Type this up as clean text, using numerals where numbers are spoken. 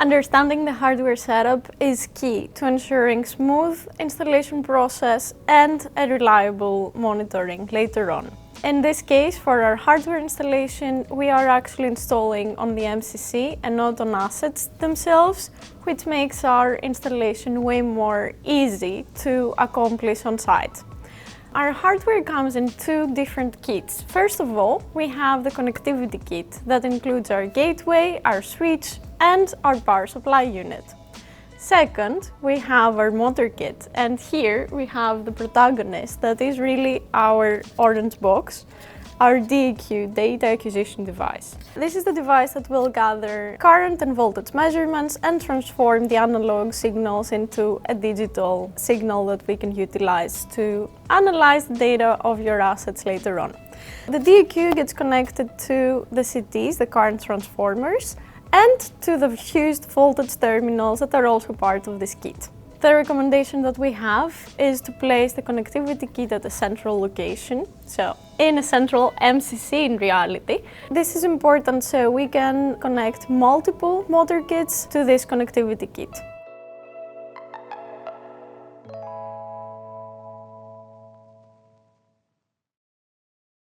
Understanding the hardware setup is key to ensuring smooth installation process and a reliable monitoring later on. In this case, for our hardware installation, we are actually installing on the MCC and not on assets themselves, which makes our installation way more easy to accomplish on site. Our hardware comes in two different kits. First of all, we have the connectivity kit that includes our gateway, our switch, and our power supply unit. Second, we have our motor kit, and here we have the protagonist that is really our orange box, our DAQ, data acquisition device. This is the device that will gather current and voltage measurements and transform the analog signals into a digital signal that we can utilize to analyze the data of your assets later on. The DAQ gets connected to the CTs, the current transformers, and to the fused voltage terminals that are also part of this kit. The recommendation that we have is to place the connectivity kit at a central location, so in a central MCC in reality. This is important so we can connect multiple motor kits to this connectivity kit.